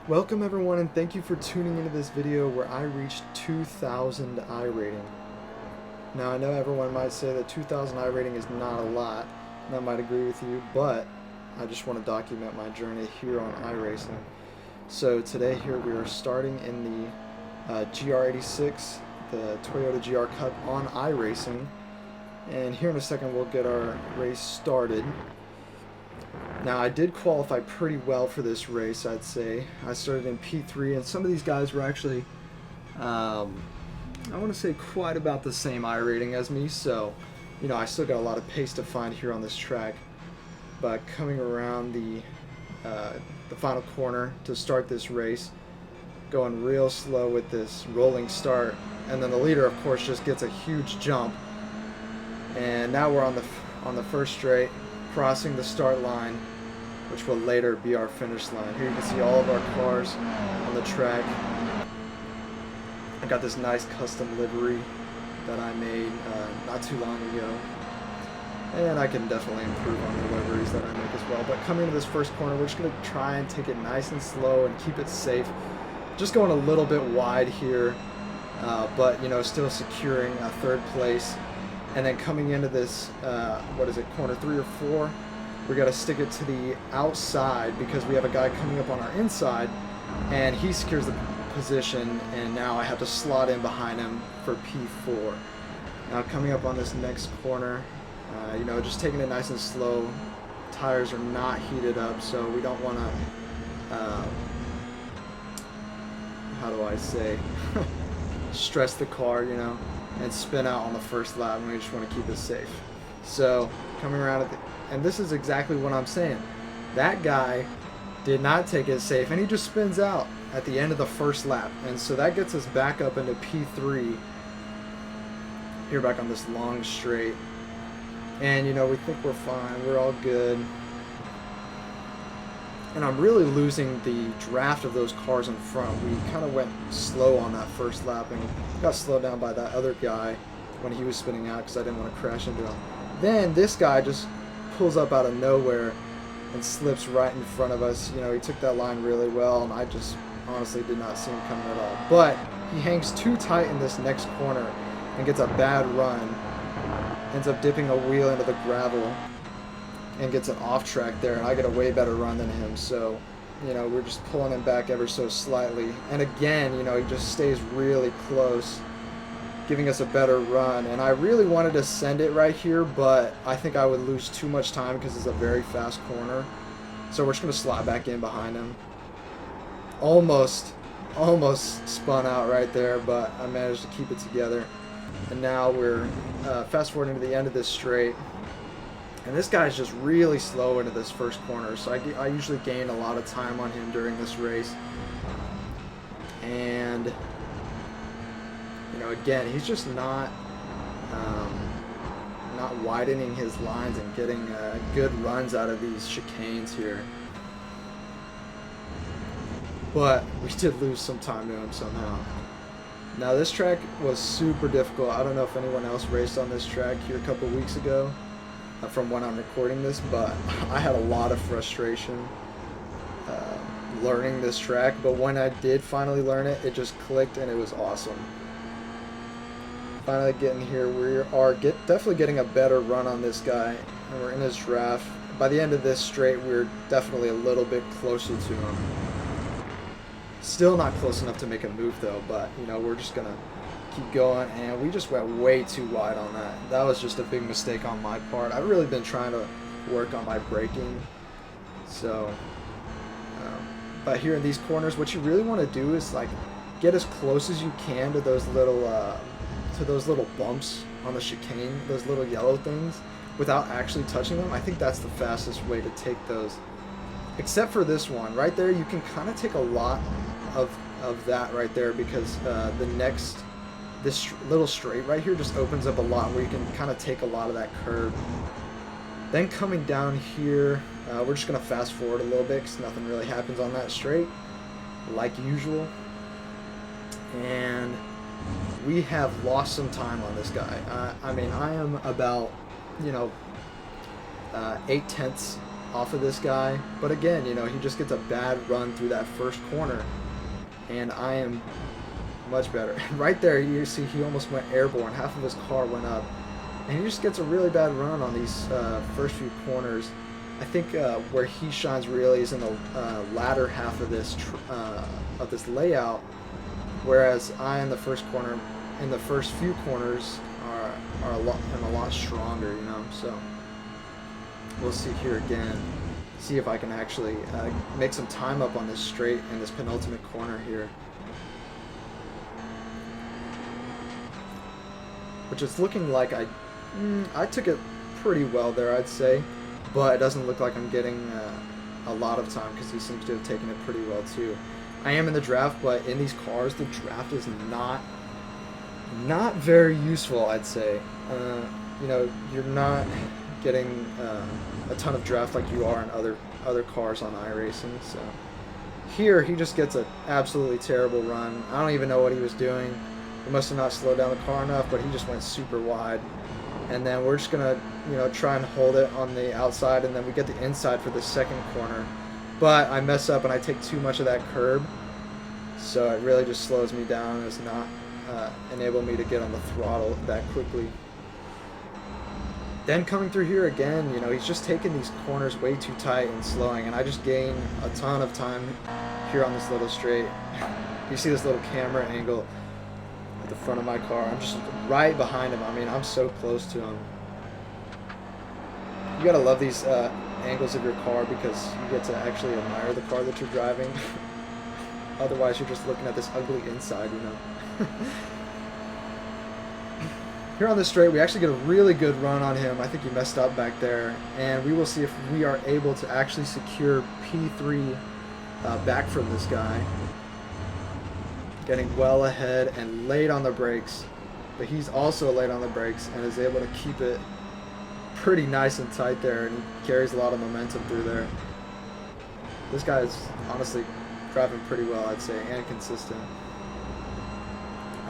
Welcome everyone, and thank you for tuning into this video where I reached 2,000 iRating. Now I know everyone might say that 2,000 iRating is not a lot, and I might agree with you, but I just want to document my journey here on iRacing. So today here we are starting in the GR86, the Toyota GR Cup on iRacing, and here in a second we'll get our race started. Now, I did qualify pretty well for this race, I'd say. I started in P3, and some of these guys were actually, I want to say, quite about the same iRating as me, so, you know, I still got a lot of pace to find here on this track. But coming around the final corner to start this race, going real slow with this rolling start, and then the leader, of course, just gets a huge jump. And now we're on the first straight, crossing the start line, which will later be our finish line. Here you can see all of our cars on the track. I got this nice custom livery that I made not too long ago, and I can definitely improve on the liveries that I make as well. But coming to this first corner, we're just going to try and take it nice and slow and keep it safe. Just going a little bit wide here, but you know, still securing a third place. And then coming into this, what is it, corner 3 or 4, we got to stick it to the outside because we have a guy coming up on our inside, and he secures the position, and now I have to slot in behind him for P4. Now coming up on this next corner, you know, just taking it nice and slow. Tires are not heated up, so we don't want to, how do I say, stress the car, you know, and spin out on the first lap, and we just want to keep it safe. So coming around at the, and this is exactly what I'm saying. That guy did not take it safe, and he just spins out at the end of the first lap, and so that gets us back up into P3 here, back on this long straight. And you know, we think we're fine, we're all good. And I'm really losing the draft of those cars in front. We kind of went slow on that first lap and got slowed down by that other guy when he was spinning out because I didn't want to crash into him. Then this guy just pulls up out of nowhere and slips right in front of us. You know, he took that line really well, and I just honestly did not see him coming at all. But he hangs too tight in this next corner and gets a bad run. Ends up dipping a wheel into the gravel and gets an off track there, and I get a way better run than him. So, you know, we're just pulling him back ever so slightly. And again, you know, he just stays really close, giving us a better run. And I really wanted to send it right here, but I think I would lose too much time because it's a very fast corner. So we're just going to slot back in behind him. Almost spun out right there, but I managed to keep it together. And now we're fast forwarding to the end of this straight. And this guy's just really slow into this first corner, so I usually gain a lot of time on him during this race. And, you know, again, he's just not widening his lines and getting good runs out of these chicanes here. But we did lose some time to him somehow. Now, this track was super difficult. I don't know if anyone else raced on this track here a couple weeks ago from when I'm recording this, but I had a lot of frustration learning this track. But when I did finally learn it, it just clicked, and it was awesome. Finally getting here, we are definitely getting a better run on this guy, and we're in his draft. By the end of this straight, we're definitely a little bit closer to him. Still not close enough to make a move though, but you know, we're just gonna keep going, and we just went way too wide on that. That was just a big mistake on my part. I've really been trying to work on my braking. So, but here in these corners, what you really want to do is like get as close as you can to those little bumps on the chicane, those little yellow things, without actually touching them. I think that's the fastest way to take those. Except for this one right there, you can kind of take a lot of that right there because this little straight right here just opens up a lot where you can kind of take a lot of that curve. Then coming down here, we're just going to fast forward a little bit because nothing really happens on that straight like usual. And we have lost some time on this guy. I mean, I am about, you know, 8/10 off of this guy. But again, you know, he just gets a bad run through that first corner, and I am much better. Right there, you see he almost went airborne. Half of his car went up, and he just gets a really bad run on these first few corners. I think where he shines really is in the latter half of this layout, whereas I in the first corner, in the first few corners, are a lot stronger, you know. So we'll see here again. See if I can actually make some time up on this straight in this penultimate corner here. Which is looking like I took it pretty well there, I'd say, but it doesn't look like I'm getting a lot of time because he seems to have taken it pretty well too. I am in the draft, but in these cars, the draft is not very useful, I'd say. You know, you're not getting a ton of draft like you are in other cars on iRacing. So here he just gets an absolutely terrible run. I don't even know what he was doing. He must have not slowed down the car enough, but he just went super wide. And then we're just gonna, you know, try and hold it on the outside, and then we get the inside for the second corner. But I mess up and I take too much of that curb, so it really just slows me down and does not enable me to get on the throttle that quickly. Then coming through here again, you know, he's just taking these corners way too tight and slowing, and I just gain a ton of time here on this little straight. You see this little camera angle at the front of my car. I'm just right behind him. I mean, I'm so close to him. You gotta love these angles of your car because you get to actually admire the car that you're driving. Otherwise, you're just looking at this ugly inside, you know. Here on this straight, we actually get a really good run on him. I think he messed up back there, and we will see if we are able to actually secure P3 back from this guy. Getting well ahead and late on the brakes, but he's also late on the brakes and is able to keep it pretty nice and tight there, and he carries a lot of momentum through there. This guy is honestly driving pretty well, I'd say, and consistent.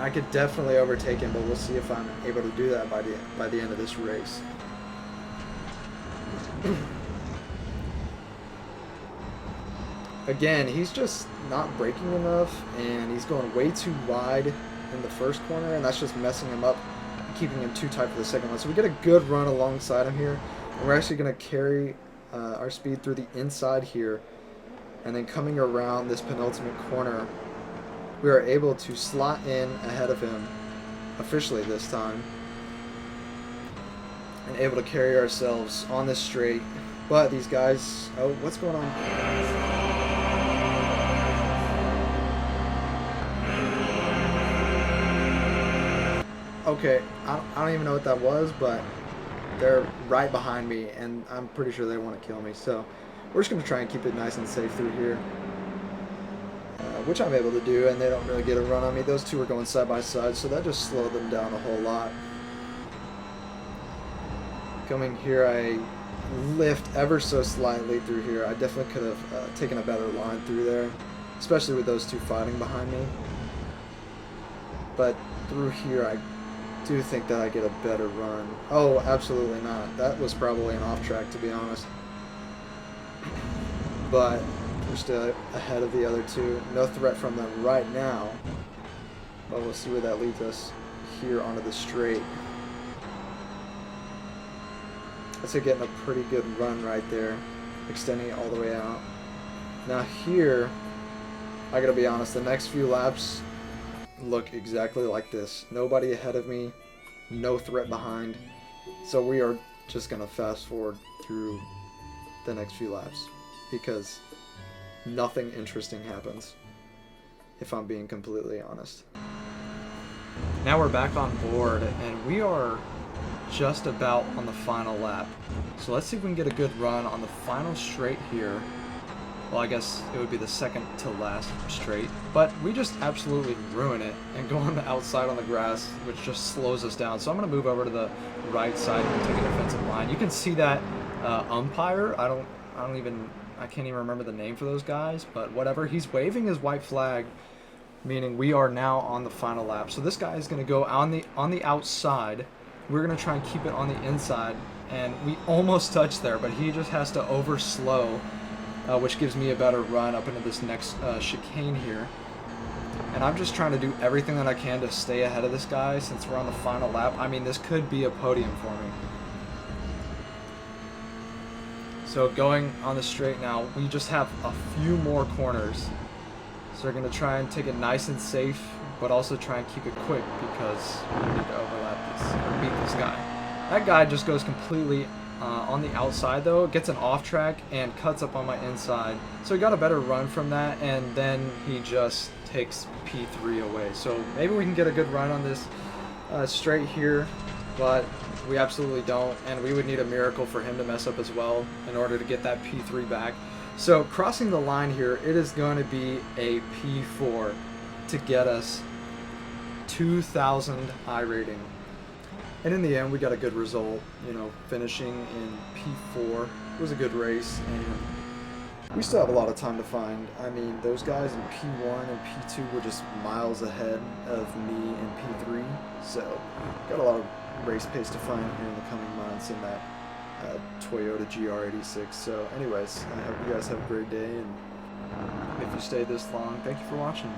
I could definitely overtake him, but we'll see if I'm able to do that by the end of this race. Again, he's just not braking enough, and he's going way too wide in the first corner, and that's just messing him up, keeping him too tight for the second one. So we get a good run alongside him here, and we're actually going to carry our speed through the inside here, and then coming around this penultimate corner, we are able to slot in ahead of him, officially this time, and able to carry ourselves on this straight. But these guys, oh, what's going on? Okay, I don't even know what that was, but they're right behind me, and I'm pretty sure they want to kill me. So we're just going to try and keep it nice and safe through here. Which I'm able to do, and they don't really get a run on me. Those two are going side by side, so that just slowed them down a whole lot. Coming here, I lift ever so slightly through here. I definitely could have taken a better line through there, especially with those two fighting behind me. But through here, I do think that I get a better run. Oh, absolutely not. That was probably an off track, to be honest. But we're still ahead of the other two. No threat from them right now, but we'll see where that leads us here onto the straight. That's getting a pretty good run right there, extending it all the way out. Now here, I gotta be honest, the next few laps look exactly like this. Nobody ahead of me, no threat behind, so we are just gonna fast forward through the next few laps because nothing interesting happens, if I'm being completely honest. Now we're back on board, and we are just about on the final lap. So let's see if we can get a good run on the final straight here. Well, I guess it would be the second to last straight, but we just absolutely ruin it and go on the outside on the grass, which just slows us down. So I'm going to move over to the right side and take a defensive line. You can see that umpire. I can't even remember the name for those guys, but whatever. He's waving his white flag, meaning we are now on the final lap. So this guy is going to go on the outside. We're going to try and keep it on the inside and we almost touched there, but he just has to over slow, which gives me a better run up into this next chicane here. And I'm just trying to do everything that I can to stay ahead of this guy since we're on the final lap. I mean, this could be a podium for me. So going on the straight now, we just have a few more corners. So we're going to try and take it nice and safe, but also try and keep it quick because we need to overlap this, or beat this guy. That guy just goes completely on the outside though, gets an off track and cuts up on my inside. So he got a better run from that, and then he just takes P3 away. So maybe we can get a good run on this straight here, but we absolutely don't, and we would need a miracle for him to mess up as well in order to get that P3 back. So crossing the line here, it is going to be a P4 to get us 2,000 iRating. And in the end, we got a good result, you know, finishing in P4. It was a good race, and we still have a lot of time to find. I mean, those guys in P1 and P2 were just miles ahead of me in P3, so got a lot of race pace to find here in the coming months in that Toyota GR86. So anyways, I hope you guys have a great day, and if you stayed this long, thank you for watching.